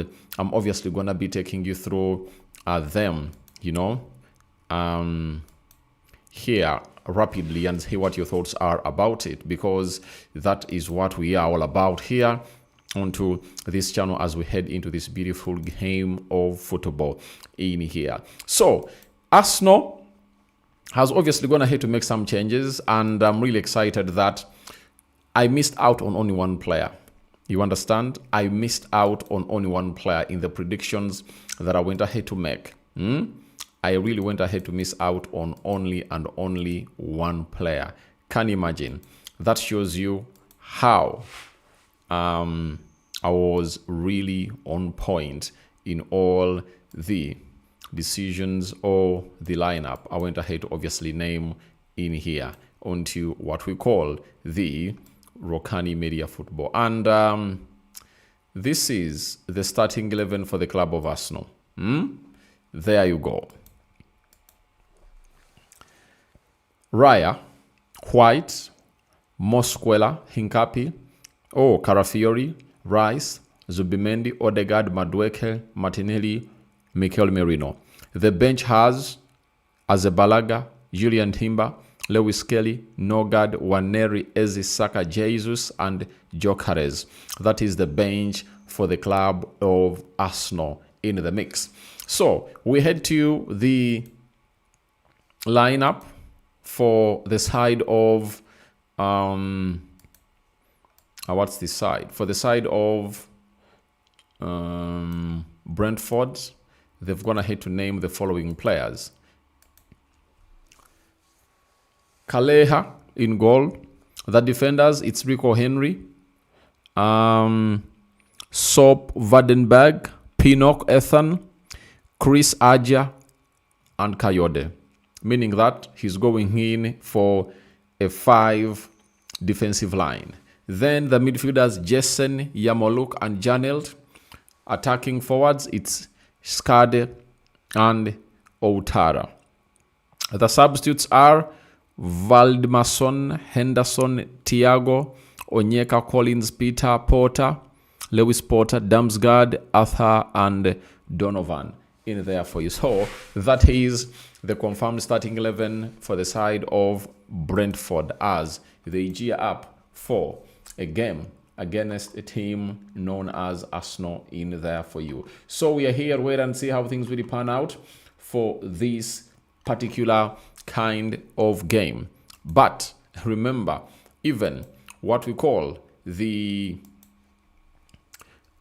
and I'm obviously gonna be taking you through them, you know, here rapidly, and hear what your thoughts are about it, because that is what we are all about here onto this channel as we head into this beautiful game of football in here. So Arsenal has obviously gone ahead to make some changes, and I'm really excited that I missed out on only one player. You understand? I missed out on only one player in the predictions that I went ahead to make. I really went ahead to miss out on only one player. Can you imagine? That shows you how I was really on point in all the decisions or the lineup I went ahead to obviously name in here onto what we call the Rokani Media Football. And this is the starting 11 for the club of Arsenal. There you go. Raya, White, Mosquera, Hincapi, Carafiori, Rice, Zubimendi, Odegaard, Madueke, Martinelli, Mikel Merino. The bench has Azebalaga, Julian Timber, Lewis Kelly, Nogard, Waneri, Eze, Saka, Jesus, and Gyökeres. That is the bench for the club of Arsenal in the mix. So we head to the lineup for the side of what's this side? For the side of Brentford, they've gone ahead to name the following players. Kaleha in goal. The defenders, it's Rico Henry, Sop Vardenberg, Pinnock Ethan, Chris Aja, and Kayode. Meaning that he's going in for a 5 defensive line. Then the midfielders, Jessen, Yamoluk, and Janelt. Attacking forwards, it's Skade and Outara. The substitutes are Valdemason, Henderson, Thiago, Onyeka, Collins, Peter, Porter, Lewis Porter, Damsgaard, Arthur, and Donovan in there for you. So that is the confirmed starting 11 for the side of Brentford as they gear up for a game against a team known as Arsenal in there for you. So we are here, wait and see how things really pan out for this particular kind of game. But remember, even what we call the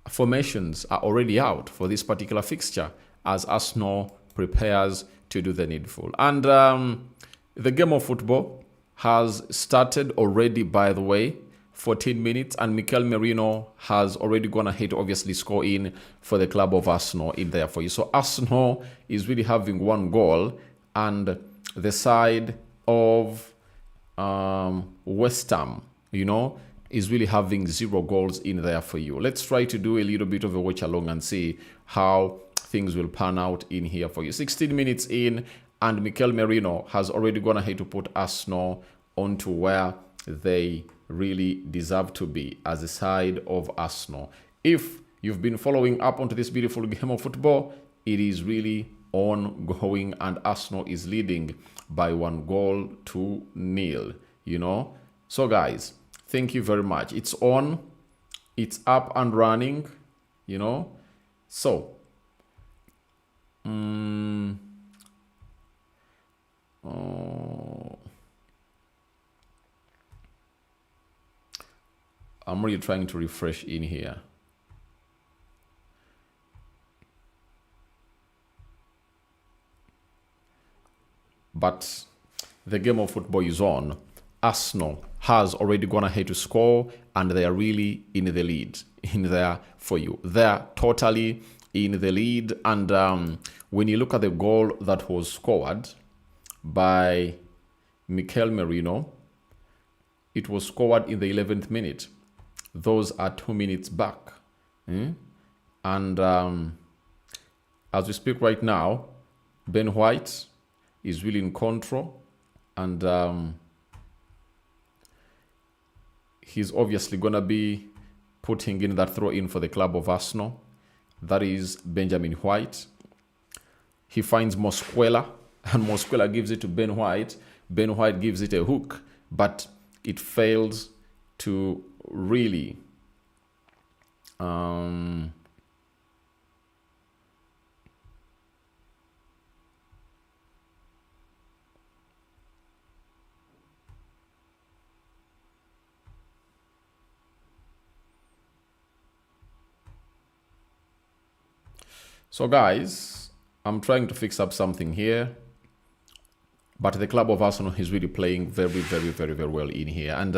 formations are already out for this particular fixture as Arsenal prepares to do the needful. And the game of football has started already, by the way, 14 minutes, and Mikel Merino has already gone ahead to obviously score in for the club of Arsenal in there for you. So Arsenal is really having one goal, and the side of West Ham, you know, is really having 0 goals in there for you. Let's try to do a little bit of a watch along and see how things will pan out in here for you. 16 minutes in, and Mikel Merino has already gone ahead to put Arsenal onto where they really deserve to be as a side of Arsenal. If you've been following up onto this beautiful game of football, it is really ongoing, and Arsenal is leading by 1-0, you know. So guys, thank you very much. It's on, it's up and running, you know. So I'm really trying to refresh in here. But the game of football is on. Arsenal has already gone ahead to score, and they are really in the lead in there for you. They're totally in the lead. And when you look at the goal that was scored by Mikel Merino, it was scored in the 11th minute. Those are 2 minutes back. And as we speak right now, Ben White is really in control, and he's obviously going to be putting in that throw in for the club of Arsenal. That is Benjamin White. He finds Mosquera, and Mosquera gives it to Ben White. Ben White gives it a hook, but it fails to really So guys, I'm trying to fix up something here, but the club of Arsenal is really playing very well in here. And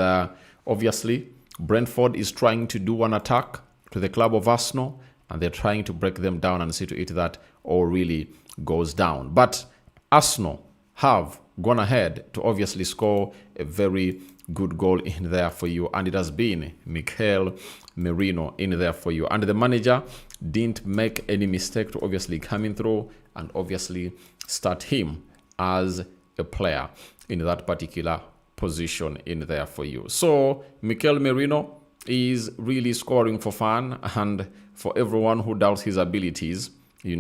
obviously, Brentford is trying to do an attack to the club of Arsenal, and they're trying to break them down and see to it that all really goes down. But Arsenal have gone ahead to obviously score a very good goal in there for you, and it has been Mikel Merino in there for you. And the manager didn't make any mistake to obviously coming through and obviously start him as a player in that particular position in there for you. So Mikel Merino is really scoring for fun, and for everyone who doubts his abilities, you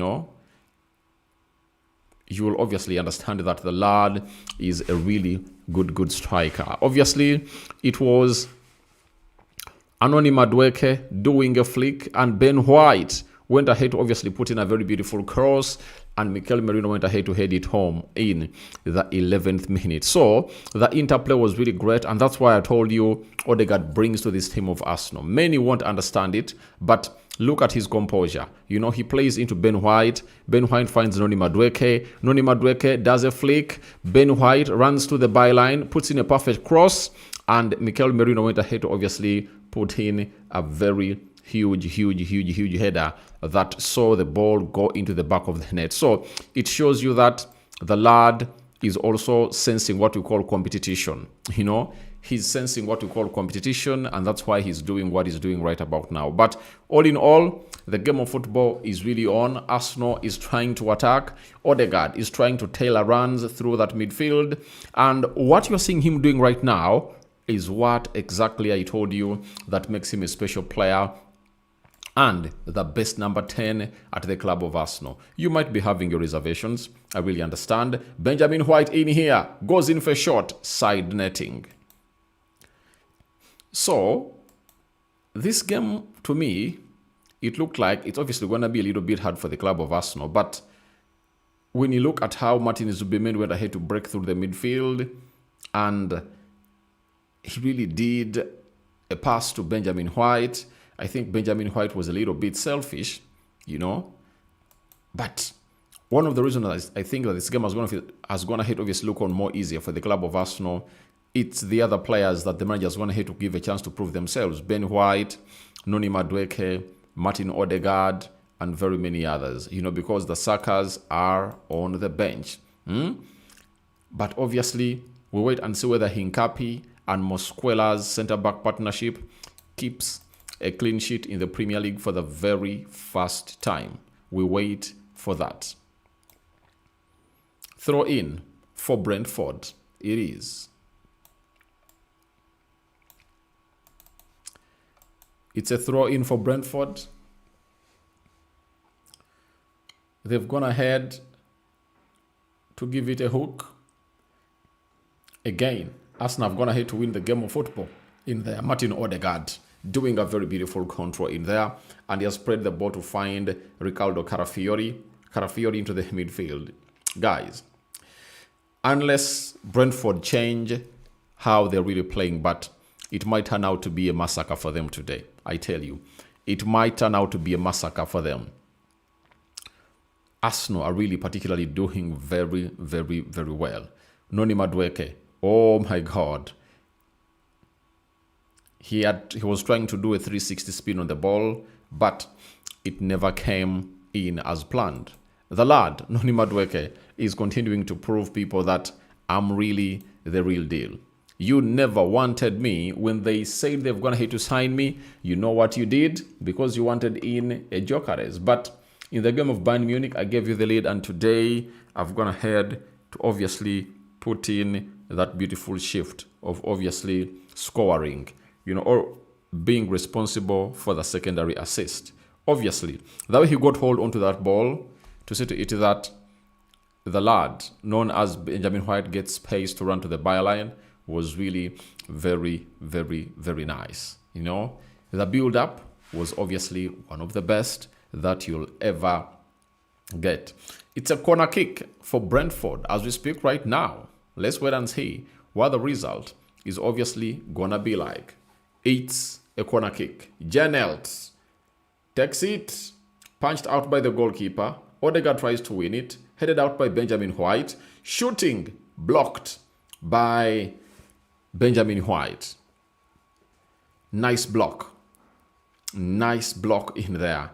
will obviously understand that the lad is a really good striker. Obviously, it was Anoni Madueke doing a flick, and Ben White went ahead to obviously put in a very beautiful cross, and Mikel Merino went ahead to head it home in the 11th minute. So the interplay was really great, and that's why I told you Odegaard brings to this team of Arsenal. Many won't understand it, but look at his composure. He plays into Ben White. Ben White finds Noni Madueke. Noni Madueke does a flick. Ben White runs to the byline, puts in a perfect cross, and Mikel Merino went ahead to obviously put in a very huge header that saw the ball go into the back of the net. So it shows you that the lad is also sensing what we call competition. He's sensing what we call competition, and that's why he's doing what he's doing right about now. But all in all, the game of football is really on. Arsenal is trying to attack. Odegaard is trying to tailor runs through that midfield. And what you're seeing him doing right now is what exactly I told you that makes him a special player and the best number 10 at the club of Arsenal. You might be having your reservations. I really understand. Benjamin White in here, goes in for a shot, side netting. So, this game, to me, it looked like it's obviously going to be a little bit hard for the club of Arsenal. But when you look at how Martin Zubimendi went ahead to break through the midfield, and he really did a pass to Benjamin White. I think Benjamin White was a little bit selfish, But one of the reasons I think that this game has gone ahead obviously look on more easier for the club of Arsenal. It's the other players that the manager has gone ahead to give a chance to prove themselves. Ben White, Noni Madueke, Martin Odegaard, and very many others, because the suckers are on the bench. But obviously, we wait and see whether Hincapi and Mosquera's centre-back partnership keeps a clean sheet in the Premier League for the very first time. We wait for that. Throw in for Brentford. It is. It's a throw in for Brentford. They've gone ahead to give it a hook. Again, Arsenal have gone ahead to win the game of football in there. Martin Odegaard doing a very beautiful control in there, and he has spread the ball to find Ricardo Carafiori into the midfield. Guys, unless Brentford change how they're really playing, but it might turn out to be a massacre for them today. I tell you, it might turn out to be a massacre for them. Arsenal are really particularly doing very well. Noni Madueke, oh my God. He was trying to do a 360 spin on the ball, but it never came in as planned. The lad, Noni Madueke, is continuing to prove people that I'm really the real deal. You never wanted me when they said they've gone ahead to sign me. You know what you did? Because you wanted in a Gyökeres. But in the game of Bayern Munich, I gave you the lead, and today I've gone ahead to obviously put in that beautiful shift of obviously scoring, or being responsible for the secondary assist. Obviously, the way he got hold onto that ball to see to it that the lad known as Benjamin White gets space to run to the byline was really very, very, very nice. You know, the build-up was obviously one of the best that you'll ever get. It's a corner kick for Brentford as we speak right now. Let's wait and see what the result is obviously gonna be like. It's a corner kick. Janelt takes it, punched out by the goalkeeper. Odegaard tries to win it, headed out by Benjamin White. Shooting blocked by Benjamin White. Nice block. Nice block in there.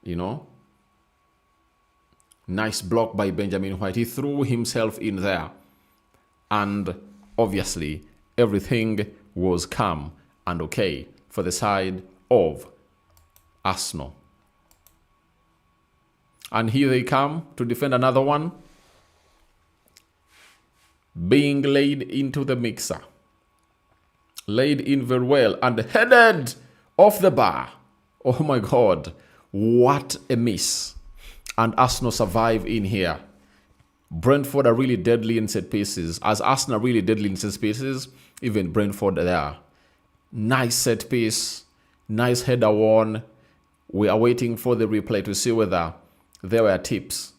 You know? Nice block by Benjamin White. He threw himself in there. And obviously, everything was calm and okay for the side of Arsenal. And here they come to defend another one. Being laid into the mixer. Laid in very well and headed off the bar. Oh my God. What a miss. And Arsenal survive in here. Brentford are really deadly in set pieces. As Arsenal are really deadly in set pieces, even Brentford there. Nice set piece. Nice header one. We are waiting for the replay to see whether there were tips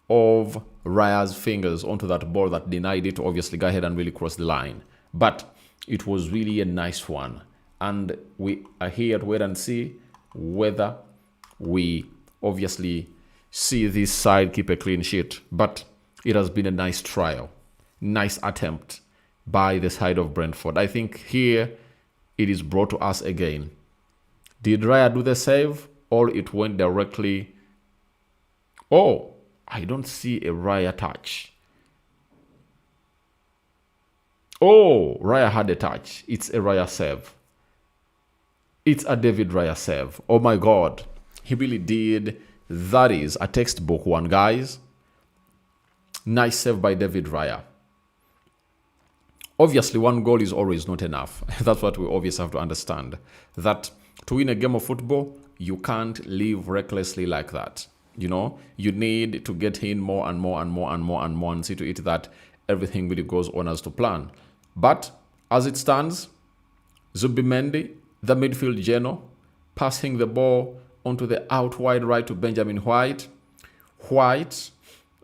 of Raya's fingers onto that ball that denied it to obviously go ahead and really cross the line. But it was really a nice one. And we are here to wait and see whether we obviously see this side keep a clean sheet. But it has been a nice trial. Nice attempt by the side of Brentford. I think here it is brought to us again. Did Raya do the save or it went directly? Oh, I don't see a Raya touch. Oh, Raya had a touch. It's a Raya save. It's a David Raya save. Oh my God. He really did. That is a textbook one, guys. Nice save by David Raya. Obviously, one goal is always not enough. That's what we obviously have to understand. That to win a game of football, you can't live recklessly like that. You know, you need to get in more and more and more and more and more and see to it that everything really goes on as to plan. But as it stands, Zubimendi, the midfield Geno, passing the ball onto the out wide right to Benjamin White. White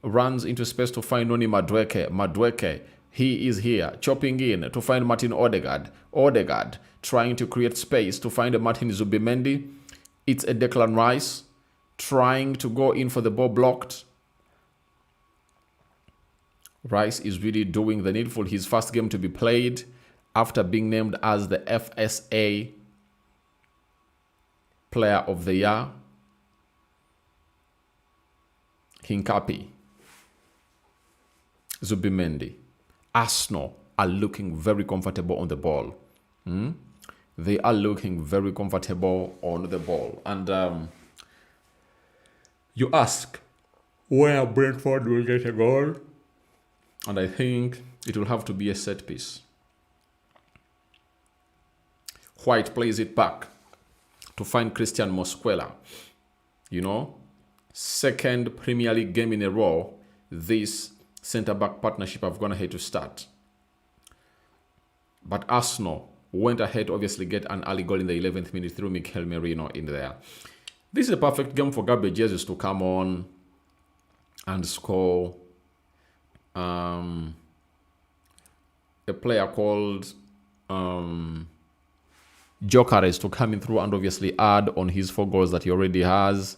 runs into space to find Noni Madueke. Madueke, he is here, chopping in to find Martin Odegaard. Odegaard trying to create space to find Martin Zubimendi. It's a Declan Rice trying to go in for the ball blocked. Rice is really doing the needful. His first game to be played after being named as the FSA Player of the Year. Hincapi. Zubimendi. Arsenal are looking very comfortable on the ball. They are looking very comfortable on the ball. And you ask where Brentford will get a goal. And I think it will have to be a set piece. White plays it back to find Christian Mosquera. You know, second Premier League game in a row, this centre-back partnership have gone ahead to start. But Arsenal went ahead to obviously get an early goal in the 11th minute through Mikel Merino in there. This is a perfect game for Gabriel Jesus to come on and score. A player called Jokeres to come in through and obviously add on his 4 goals that he already has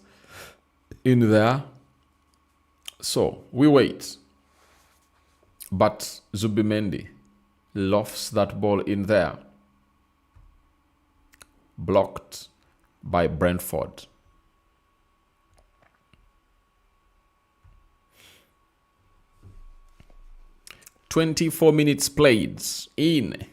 in there. So we wait. But Zubimendi lofts that ball in there. Blocked by Brentford. "24 minutes played in